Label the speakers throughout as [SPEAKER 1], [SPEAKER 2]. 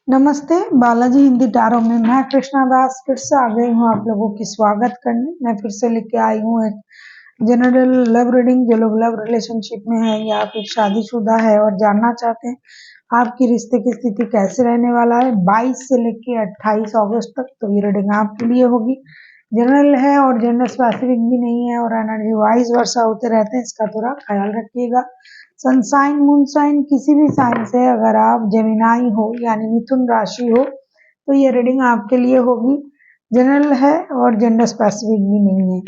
[SPEAKER 1] नमस्ते, बालाजी हिंदी टारो में मैं कृष्णा दास फिर से आ गई हूँ आप लोगों की स्वागत करने। मैं फिर से लेके आई हूँ एक जनरल लव रीडिंग। जो लोग लव रिलेशनशिप में है या फिर शादीशुदा है और जानना चाहते हैं आपकी रिश्ते की स्थिति कैसे रहने वाला है 22 से लेके 28 अगस्त तक, तो ये रीडिंग आपके लिए होगी। जनरल है और जेंडर स्पेसिफिक भी नहीं है और एनर्जी वाइज वर्षा होते रहते हैं, इसका थोड़ा ख्याल रखिएगा। सनसाइन मून साइन किसी भी साइन से अगर आप जेमिनाई हो यानी मिथुन राशि हो तो ये रीडिंग आपके लिए होगी। जनरल है और जेंडर स्पेसिफिक भी नहीं है।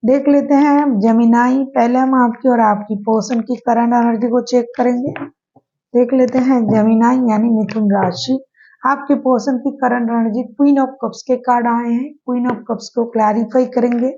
[SPEAKER 1] देख लेते हैं जेमिनाई। पहले हम आपकी और आपकी पर्सन की करंट एनर्जी को चेक करेंगे। देख लेते हैं जेमिनाई यानी मिथुन राशि, आपके पर्सन की current energy. Queen of cups के कार्ड आए हैं, क्वीन ऑफ कप्स को क्लैरिफाई करेंगे।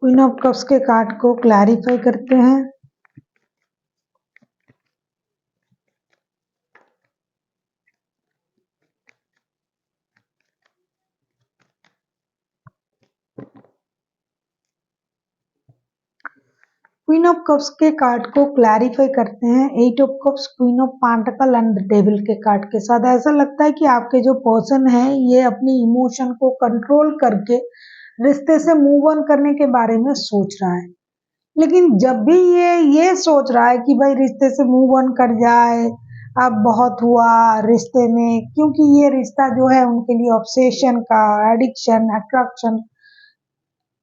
[SPEAKER 1] क्वीन ऑफ कप्स के कार्ड को क्लैरिफाई करते हैं। क्वीन ऑफ कप्स के कार्ड को क्लैरिफाई करते हैं eight of cups, queen of pentacle and devil के कार्ड के साथ। ऐसा लगता है कि आपके जो पर्सन है ये अपनी इमोशन को कंट्रोल करके रिश्ते से मूव ऑन करने के बारे में सोच रहा है। लेकिन जब भी ये सोच रहा है कि भाई रिश्ते से मूव ऑन कर जाए, अब बहुत हुआ रिश्ते में, क्योंकि ये रिश्ता जो है उनके लिए ऑब्सेशन का, एडिक्शन, अट्रैक्शन,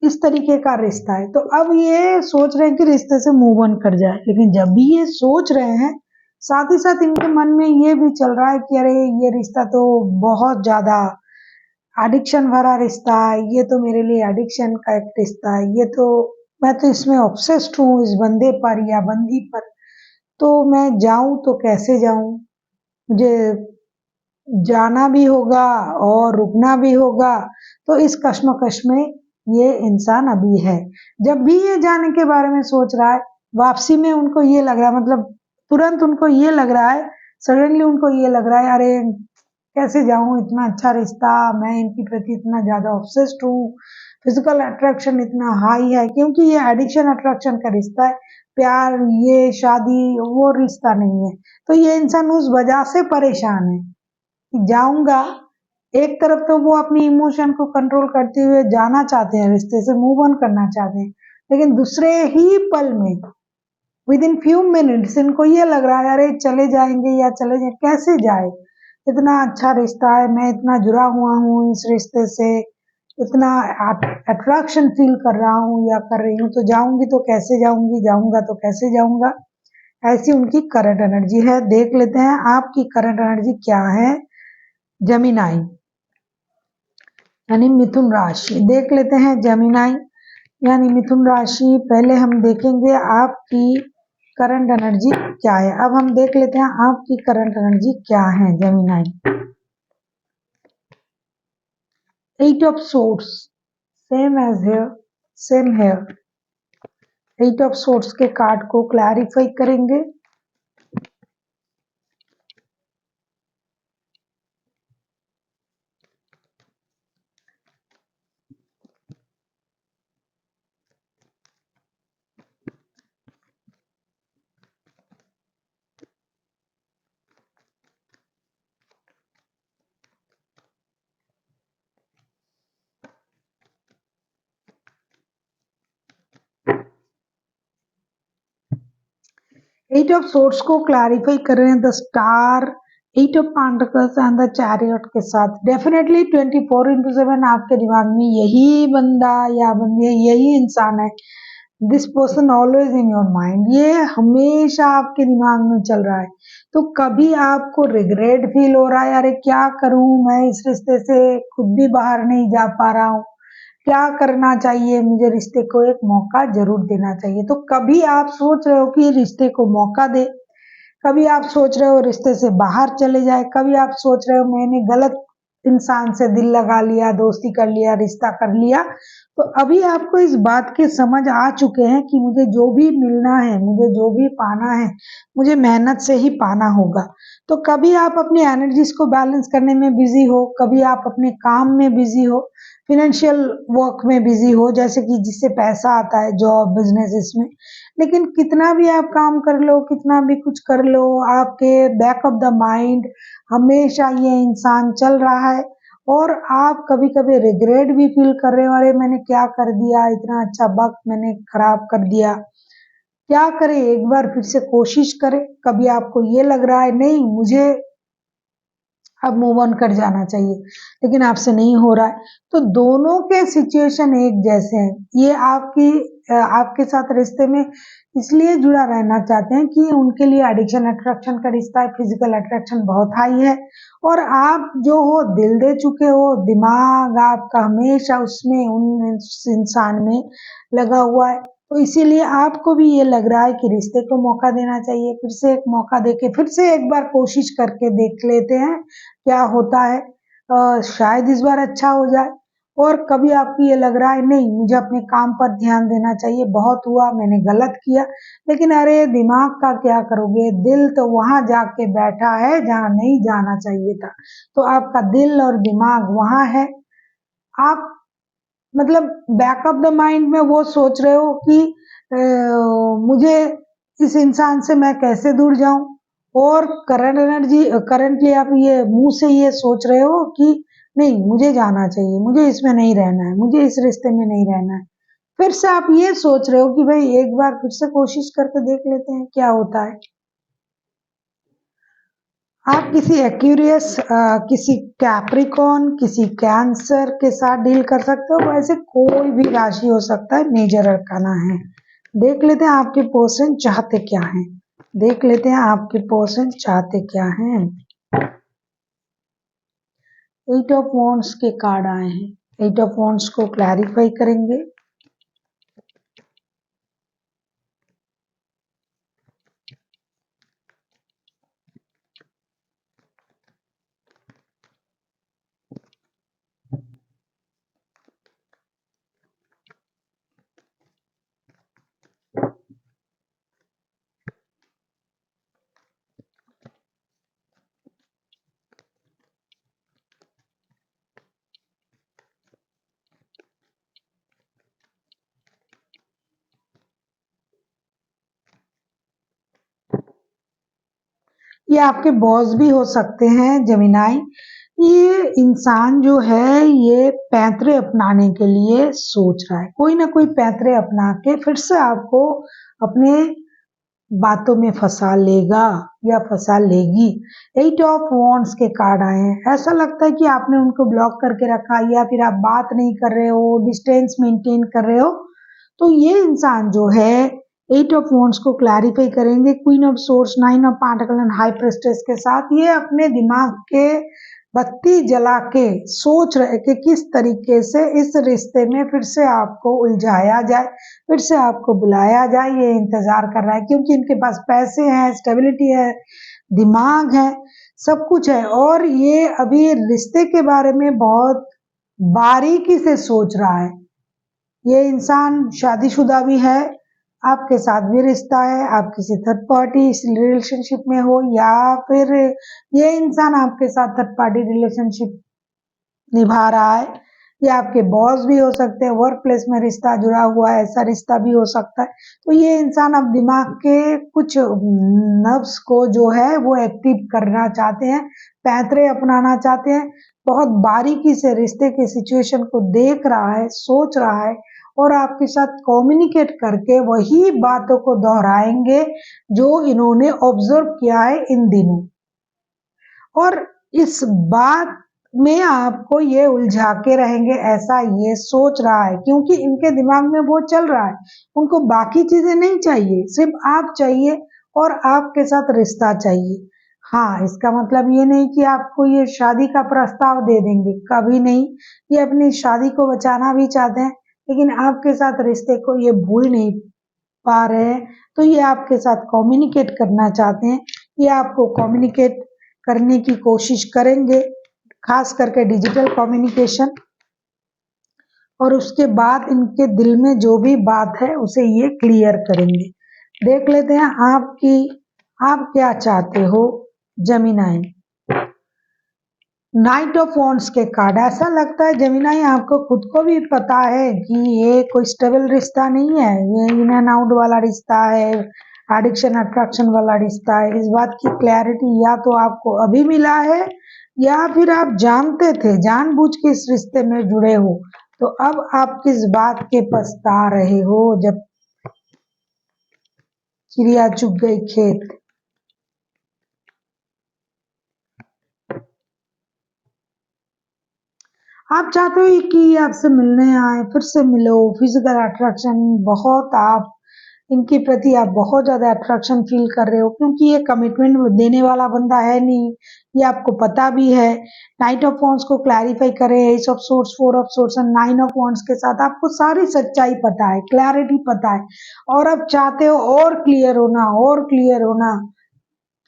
[SPEAKER 1] इस तरीके का रिश्ता है। तो अब ये सोच रहे हैं कि रिश्ते से मूव ऑन कर जाए। लेकिन जब भी ये सोच रहे हैं साथ ही साथ इनके मन में ये भी चल रहा है कि अरे ये रिश्ता तो बहुत ज्यादा एडिक्शन भरा रिश्ता है, ये तो मेरे लिए एडिक्शन का एक रिश्ता है, ये तो मैं तो इसमें ऑब्सेस्ड हूँ इस बंदे पर या बंदी पर, तो मैं जाऊं तो कैसे जाऊं, मुझे जाना भी होगा और रुकना भी होगा। तो इस कश्मकश में ये इंसान अभी है। जब भी ये जाने के बारे में सोच रहा है, वापसी में उनको ये लग रहा है, मतलब तुरंत उनको ये लग रहा है, सडनली उनको ये लग रहा है अरे कैसे जाऊं, इतना अच्छा रिश्ता, मैं इनके प्रति इतना ज्यादा ऑब्सेस्ड हूँ, फिजिकल अट्रैक्शन इतना हाई है, क्योंकि ये एडिक्शन अट्रैक्शन का रिश्ता है। प्यार, ये शादी वो रिश्ता नहीं है। तो ये इंसान उस वजह से परेशान है। जाऊंगा, एक तरफ तो वो अपनी इमोशन को कंट्रोल करते हुए जाना चाहते हैं, रिश्ते से मूव ऑन करना चाहते हैं, लेकिन दूसरे ही पल में विद इन फ्यू मिनट्स इनको ये लग रहा है अरे चले जाएंगे या चले जाए, कैसे जाए, इतना अच्छा रिश्ता है, मैं इतना जुड़ा हुआ हूँ इस रिश्ते से, इतना अट्रैक्शन फील कर रहा हूँ या कर रही हूँ, तो जाऊंगी तो कैसे जाऊंगी, जाऊंगा तो कैसे जाऊंगा। ऐसी उनकी करंट एनर्जी है। देख लेते हैं आपकी करंट एनर्जी क्या है जेमिनाई यानी मिथुन राशि। देख लेते हैं जेमिनाई यानी मिथुन राशि। पहले हम देखेंगे आपकी करंट एनर्जी क्या है। अब हम देख लेते हैं आपकी करंट एनर्जी क्या है Gemini. Eight of swords, same as here, same here. Eight of swords के कार्ड को क्लैरिफाई करेंगे। एट ऑफ सोर्ड्स को क्लैरिफाई कर रहे हैं the star, eight of pentacles and the chariot के साथ। डेफिनेटली 24/7 आपके दिमाग में यही बंदा या बंदी, यही इंसान है। This person always in your mind, ये हमेशा आपके दिमाग में चल रहा है। तो कभी आपको रिग्रेट फील हो रहा है अरे क्या करूं, मैं इस रिश्ते से खुद भी बाहर नहीं जा पा रहा हूँ, क्या करना चाहिए, मुझे रिश्ते को एक मौका जरूर देना चाहिए। तो कभी आप सोच रहे हो कि रिश्ते को मौका दे, कभी आप सोच रहे हो रिश्ते से बाहर चले जाए, कभी आप सोच रहे हो मैंने गलत इंसान से दिल लगा लिया, दोस्ती कर लिया, रिश्ता कर लिया। तो अभी आपको इस बात के समझ आ चुके हैं कि मुझे जो भी मिलना है, मुझे जो भी पाना है, मुझे मेहनत से ही पाना होगा। तो कभी आप अपनी एनर्जीज को बैलेंस करने में बिजी हो, कभी आप अपने काम में बिजी हो, फिनेंशियल वर्क में बिजी हो, जैसे कि जिससे पैसा आता है, जॉब, बिजनेस, इसमें। लेकिन कितना भी आप काम कर लो, कितना भी कुछ कर लो, आपके बैक ऑफ द माइंड हमेशा ये इंसान चल रहा है। और आप कभी कभी रिग्रेट भी फील कर रहे हो, अरे मैंने क्या कर दिया, इतना अच्छा वक्त मैंने खराब कर दिया। क्या करें, एक बार फिर से कोशिश करें। कभी आपको ये लग रहा है नहीं मुझे अब मूव ऑन कर जाना चाहिए, लेकिन आपसे नहीं हो रहा है, तो दोनों के सिचुएशन एक जैसे हैं। ये आपके साथ रिश्ते में इसलिए जुड़ा रहना चाहते हैं कि उनके लिए एडिक्शन अट्रैक्शन का रिश्ता है, फिजिकल अट्रैक्शन बहुत हाई है, और आप जो हो दिल दे चुके हो, दिमाग आपका हमेशा उसमें उस इंसान में लगा हुआ है। तो इसीलिए आपको भी ये लग रहा है कि रिश्ते को मौका देना चाहिए, फिर से एक मौका देके फिर से एक बार कोशिश करके देख लेते हैं क्या होता है। शायद इस बार अच्छा हो जाए। और कभी आपको ये लग रहा है नहीं मुझे अपने काम पर ध्यान देना चाहिए, बहुत हुआ, मैंने गलत किया, लेकिन अरे दिमाग का क्या करोगे, दिल तो वहां जाके बैठा है जहां नहीं जाना चाहिए था। तो आपका दिल और दिमाग वहां है। आप मतलब बैक ऑफ द माइंड में वो सोच रहे हो कि मुझे इस इंसान से मैं कैसे दूर जाऊं, और करंटली आप ये मुंह से ये सोच रहे हो कि नहीं मुझे जाना चाहिए, मुझे इसमें नहीं रहना है, मुझे इस रिश्ते में नहीं रहना है। फिर से आप ये सोच रहे हो कि भाई एक बार फिर से कोशिश करके देख लेते हैं क्या होता है। आप किसी एक्यूरियस, किसी कैप्रिकॉन, किसी कैंसर के साथ डील कर सकते हो। वैसे कोई भी राशि हो सकता है, मेजर अरकाना है। देख लेते हैं आपके पर्सन चाहते क्या हैं, देख लेते हैं आपके पर्सन चाहते क्या हैं। 8 ऑफ वॉन्ड्स के कार्ड आए हैं। 8 ऑफ वॉन्ड्स को क्लैरिफाई करेंगे। ये आपके बॉस भी हो सकते हैं जेमिनाई। ये इंसान जो है ये पैंतरे अपनाने के लिए सोच रहा है, कोई ना कोई पैंतरे अपना के फिर से आपको अपने बातों में फंसा लेगा या फंसा लेगी। 8 ऑफ वॉन्ड्स के कार्ड आए हैं। ऐसा लगता है कि आपने उनको ब्लॉक करके रखा, या फिर आप बात नहीं कर रहे हो, डिस्टेंस मेंटेन कर रहे हो। तो ये इंसान जो है 8 ऑफ वॉन्ड्स को क्लैरिफाई करेंगे queen of swords, 9 of pentacle and high priestess के साथ। ये अपने दिमाग के बत्ती जला के सोच रहे कि किस तरीके से इस रिश्ते में फिर से आपको उलझाया जाए, फिर से आपको बुलाया जाए। ये इंतजार कर रहा है क्योंकि इनके पास पैसे हैं, स्टेबिलिटी है, दिमाग है, सब कुछ है, और ये अभी रिश्ते के बारे में बहुत बारीकी से सोच रहा है। ये इंसान शादीशुदा भी है, आपके साथ भी रिश्ता है, आप किसी थर्ड पार्टी रिलेशनशिप में हो, या फिर ये इंसान आपके साथ थर्ड पार्टी रिलेशनशिप निभा रहा है। ये आपके बॉस भी हो सकते हैं, वर्क प्लेस में रिश्ता जुड़ा हुआ है, ऐसा रिश्ता भी हो सकता है। तो ये इंसान अब दिमाग के कुछ नर्व्स को जो है वो एक्टिव करना चाहते हैं, पैंतरे अपनाना चाहते हैं, बहुत बारीकी से रिश्ते के सिचुएशन को देख रहा है, सोच रहा है, और आपके साथ कम्युनिकेट करके वही बातों को दोहराएंगे जो इन्होंने ऑब्जर्व किया है इन दिनों। और इस बात में आपको ये उलझा के रहेंगे ऐसा ये सोच रहा है, क्योंकि इनके दिमाग में वो चल रहा है। उनको बाकी चीजें नहीं चाहिए, सिर्फ आप चाहिए और आपके साथ रिश्ता चाहिए। हाँ, इसका मतलब ये नहीं कि आपको ये शादी का प्रस्ताव दे देंगे, कभी नहीं। ये अपनी शादी को बचाना भी चाहते हैं, लेकिन आपके साथ रिश्ते को ये भूल नहीं पा रहे हैं, तो ये आपके साथ कम्युनिकेट करना चाहते हैं। ये आपको कम्युनिकेट करने की कोशिश करेंगे, खास करके डिजिटल कम्युनिकेशन। और उसके बाद इनके दिल में जो भी बात है उसे ये क्लियर करेंगे। देख लेते हैं आप क्या चाहते हो जेमिनाई। नाइट ऑफ वॉन्ड्स के कार्ड, ऐसा लगता है जेमिनाई आपको खुद को भी पता है कि ये कोई स्टेबल रिश्ता नहीं है, ये इन एंड आउट वाला रिश्ता है, एडिक्शन अट्रैक्शन वाला रिश्ता है। इस बात की क्लैरिटी या तो आपको अभी मिला है या फिर आप जानते थे, जानबूझ के इस रिश्ते में जुड़े हो। तो अब आप किस बात के पछता रहे हो जब चिड़िया चुग गई खेत। आप चाहते हो कि आपसे मिलने आए, फिर से मिलो, फिजिकल अट्रैक्शन बहुत, आप इनके प्रति आप बहुत ज्यादा अट्रैक्शन फील कर रहे हो, क्योंकि ये कमिटमेंट देने वाला बंदा है नहीं, ये आपको पता भी है। नाइट ऑफ वॉन्ड्स को क्लैरिफाई करें, S of source, four of source और नाइन ऑफ वॉन्ड्स के साथ आपको सारी सच्चाई पता है, क्लैरिटी पता है, और अब चाहते हो और क्लियर होना, और क्लियर होना।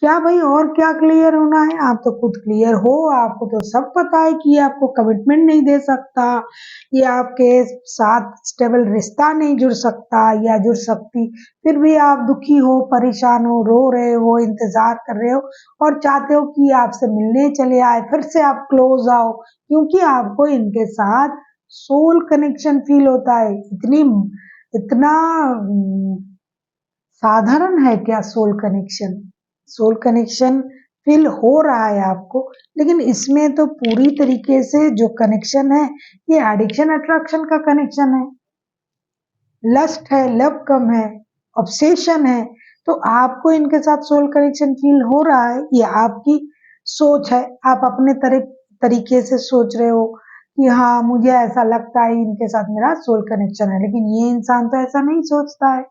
[SPEAKER 1] क्या भाई, और क्या क्लियर होना है, आप तो खुद क्लियर हो, आपको तो सब पता है कि ये आपको कमिटमेंट नहीं दे सकता, ये आपके साथ स्टेबल रिश्ता नहीं जुड़ सकता या जुड़ सकती। फिर भी आप दुखी हो, परेशान हो, रो रहे हो, इंतजार कर रहे हो और चाहते हो कि आपसे मिलने चले आए, फिर से आप क्लोज आओ, क्योंकि आपको इनके साथ सोल कनेक्शन फील होता है। इतना साधारण है क्या soul connection? Soul connection feel हो रहा है आपको, लेकिन इसमें तो पूरी तरीके से जो कनेक्शन है ये एडिक्शन अट्रैक्शन का कनेक्शन है, लस्ट है, लव कम है, ऑब्सेशन है। तो आपको इनके साथ सोल कनेक्शन फील हो रहा है, ये आपकी सोच है, आप अपने तरीके से सोच रहे हो कि हाँ मुझे ऐसा लगता है इनके साथ मेरा सोल कनेक्शन है, लेकिन ये इंसान तो ऐसा नहीं सोचता है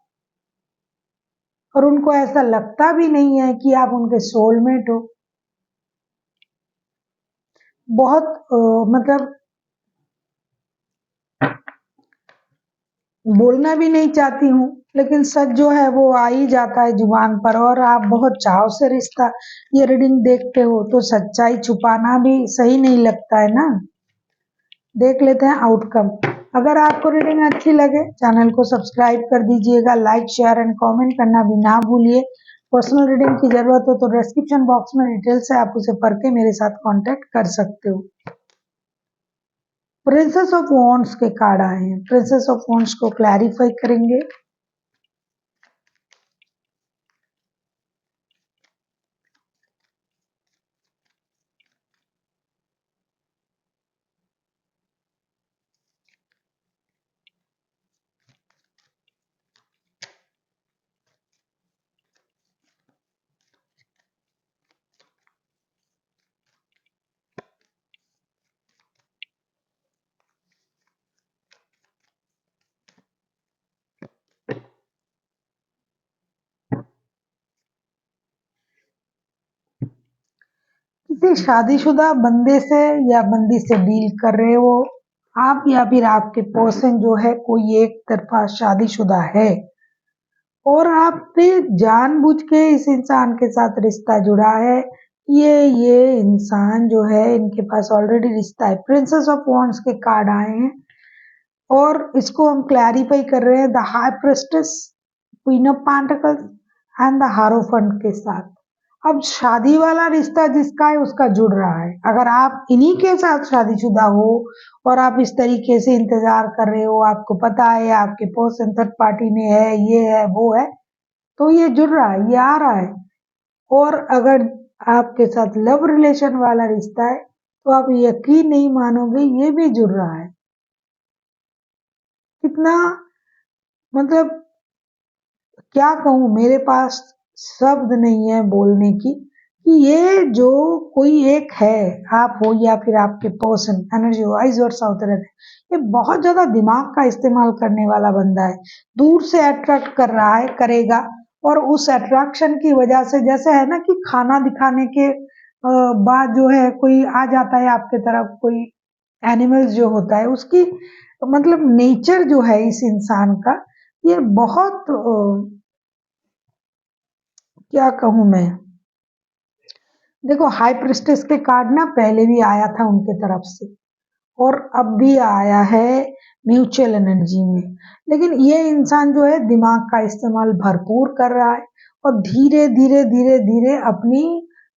[SPEAKER 1] और उनको ऐसा लगता भी नहीं है कि आप उनके सोलमेट हो। बहुत मतलब बोलना भी नहीं चाहती हूँ, लेकिन सच जो है वो आ ही जाता है जुबान पर, और आप बहुत चाव से रिश्ता ये रीडिंग देखते हो, तो सच्चाई छुपाना भी सही नहीं लगता है ना। देख लेते हैं आउटकम। अगर आपको रीडिंग अच्छी लगे चैनल को सब्सक्राइब कर दीजिएगा, लाइक शेयर एंड कमेंट करना भी ना भूलिए। पर्सनल रीडिंग की जरूरत हो तो डिस्क्रिप्शन बॉक्स में डिटेल्स है, आप उसे पढ़ के मेरे साथ कांटेक्ट कर सकते हो। प्रिंसेस ऑफ वॉन्ड्स के कार्ड आए हैं, प्रिंसेस ऑफ वॉन्ड्स को क्लैरिफाई करेंगे। किसी शादीशुदा बंदे से या बंदी से डील कर रहे हो आप, या फिर आपके पर्सन जो है कोई एक तरफा शादीशुदा है और आपने जानबूझ के इस इंसान के साथ रिश्ता जुड़ा है। ये इंसान जो है इनके पास ऑलरेडी रिश्ता है। प्रिंसेस ऑफ वॉन्ड्स के कार्ड आए हैं और इसको हम क्लैरिफाई कर रहे हैं the high priestess, queen of pentacles and the hierophant के साथ। अब शादी वाला रिश्ता जिसका है उसका जुड़ रहा है। अगर आप इन्हीं के साथ शादीशुदा हो और आप इस तरीके से इंतजार कर रहे हो, आपको पता है आपके पर्सन थर्ड पार्टी में है, ये है वो है, तो ये जुड़ रहा है, ये आ रहा है। और अगर आपके साथ लव रिलेशन वाला रिश्ता है तो आप यकीन नहीं मानोगे ये भी जुड़ रहा है। कितना, मतलब क्या कहूँ, मेरे पास शब्द नहीं है बोलने की कि ये जो कोई एक है, आप हो या फिर आपके पर्सन, एनर्जी वाइज और साउथ रहते हैं, ये बहुत ज्यादा दिमाग का इस्तेमाल करने वाला बंदा है। दूर से अट्रैक्ट कर रहा है, करेगा, और उस अट्रैक्शन की वजह से, जैसे है ना कि खाना दिखाने के बाद जो है कोई आ जाता है आपके तरफ, कोई एनिमल्स जो होता है उसकी मतलब नेचर जो है इस इंसान का, ये बहुत क्या कहूँ मैं, देखो हाई प्रिस्टेस के कार्ड ना पहले भी आया था उनके तरफ से और अब भी आया है म्यूचुअल एनर्जी में। लेकिन ये इंसान जो है दिमाग का इस्तेमाल भरपूर कर रहा है और धीरे धीरे धीरे धीरे अपनी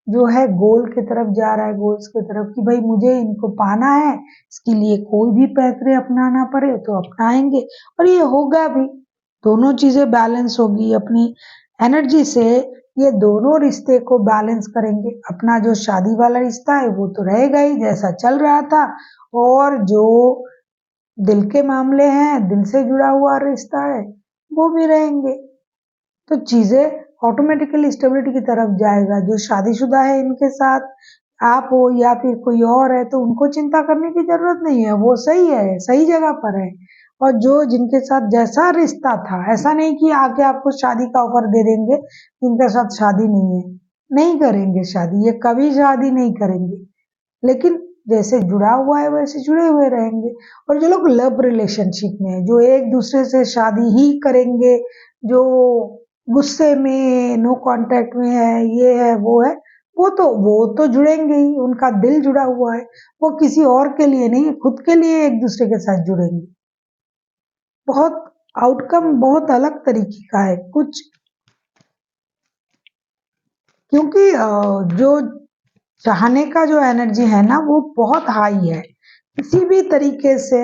[SPEAKER 1] जो है गोल की तरफ जा रहा है, गोल्स की तरफ, कि भाई मुझे इनको पाना है, इसके लिए कोई भी पैतरे अपनाना पड़े तो अपनाएंगे और ये होगा भी। दोनों चीजें बैलेंस होगी अपनी एनर्जी से, ये दोनों रिश्ते को बैलेंस करेंगे। अपना जो शादी वाला रिश्ता है वो तो रहेगा ही जैसा चल रहा था, और जो दिल के मामले हैं, दिल से जुड़ा हुआ रिश्ता है, वो भी रहेंगे। तो चीजें ऑटोमेटिकली स्टेबिलिटी की तरफ जाएगा। जो शादीशुदा है इनके साथ आप हो या फिर कोई और है तो उनको चिंता करने की जरूरत नहीं है, वो सही है, सही जगह पर है। और जो जिनके साथ जैसा रिश्ता था, ऐसा नहीं कि आके आपको शादी का ऑफर दे देंगे, जिनके साथ शादी नहीं है नहीं करेंगे शादी, ये कभी शादी नहीं करेंगे, लेकिन जैसे जुड़ा हुआ है वैसे जुड़े हुए रहेंगे। और जो लोग लव रिलेशनशिप में है, जो एक दूसरे से शादी ही करेंगे, जो गुस्से में नो कांटेक्ट में है, ये है वो है, वो तो जुड़ेंगे ही, उनका दिल जुड़ा हुआ है, वो किसी और के लिए नहीं, खुद के लिए एक दूसरे के साथ जुड़ेंगे। बहुत आउटकम बहुत अलग तरीके का है कुछ, क्योंकि जो चाहने का जो एनर्जी है ना वो बहुत हाई है। किसी भी तरीके से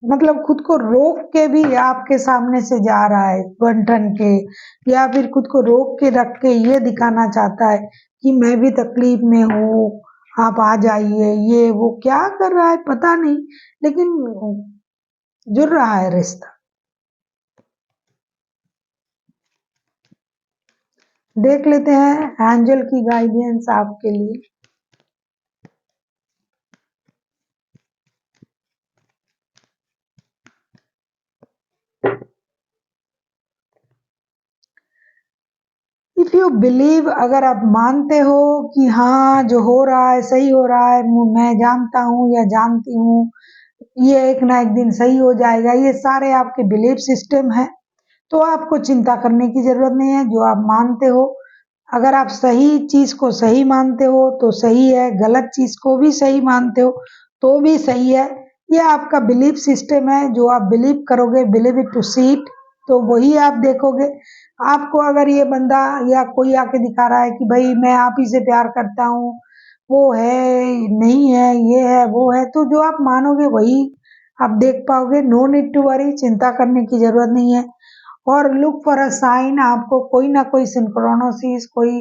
[SPEAKER 1] मतलब खुद को रोक के भी आपके सामने से जा रहा है वन टन के, या फिर खुद को रोक के रख के ये दिखाना चाहता है कि मैं भी तकलीफ में हूँ, आप आ जाइए, ये वो क्या कर रहा है पता नहीं, लेकिन जुड़ रहा है रिश्ता। देख लेते हैं एंजल की गाइडेंस आपके लिए। इफ यू बिलीव, अगर आप मानते हो कि हाँ जो हो रहा है सही हो रहा है, मैं जानता हूँ या जानती हूँ ये एक ना एक दिन सही हो जाएगा, ये सारे आपके बिलीफ सिस्टम है, तो आपको चिंता करने की जरूरत नहीं है। जो आप मानते हो, अगर आप सही चीज को सही मानते हो तो सही है, गलत चीज को भी सही मानते हो तो भी सही है। ये आपका बिलीफ सिस्टम है, जो आप बिलीव करोगे, believe it to see it, तो वही आप देखोगे। आपको अगर ये बंदा या कोई आके दिखा रहा है कि भाई मैं आप ही से प्यार करता हूँ, वो है नहीं है, ये है वो है, तो जो आप मानोगे वही आप देख पाओगे। नो नीड टू वरी, चिंता करने की जरूरत नहीं है। और लुक फॉर अ साइन, आपको कोई ना कोई सिंक्रोनोसिस, कोई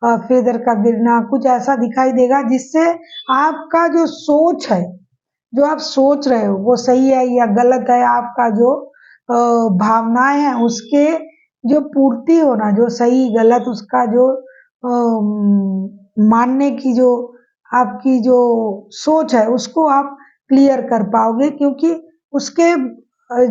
[SPEAKER 1] फेदर का गिरना, कुछ ऐसा दिखाई देगा जिससे आपका जो सोच है, जो आप सोच रहे हो वो सही है या गलत है, आपका जो भावनाएं हैं उसके जो पूर्ति होना, जो सही गलत उसका जो मानने की जो आपकी जो सोच है उसको आप क्लियर कर पाओगे, क्योंकि उसके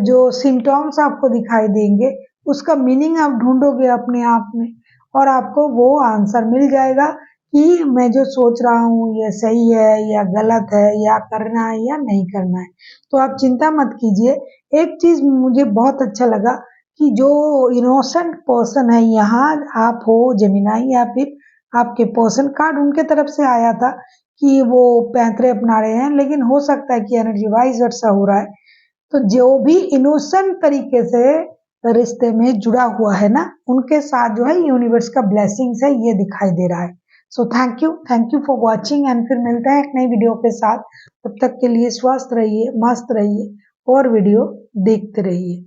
[SPEAKER 1] जो सिम्टम्स आपको दिखाई देंगे उसका मीनिंग आप ढूंढोगे अपने आप में, और आपको वो आंसर मिल जाएगा कि मैं जो सोच रहा हूँ ये सही है या गलत है, या करना है या नहीं करना है। तो आप चिंता मत कीजिए। एक चीज मुझे बहुत अच्छा लगा कि जो इनोसेंट पर्सन है यहाँ, आप हो जेमिनाई या फिर आपके पर्सन, कार्ड उनके तरफ से आया था कि वो पैंतरे अपना रहे हैं, लेकिन हो सकता है कि एनर्जी वाइज वर्सा हो रहा है। तो जो भी इनोसेंट तरीके से रिश्ते में जुड़ा हुआ है ना, उनके साथ जो है यूनिवर्स का ब्लेसिंग्स है, ये दिखाई दे रहा है। So thank you for watching, and फिर मिलते हैं एक नई वीडियो के साथ। तब तक के लिए स्वस्थ रहिए, मस्त रहिए और वीडियो देखते रहिए।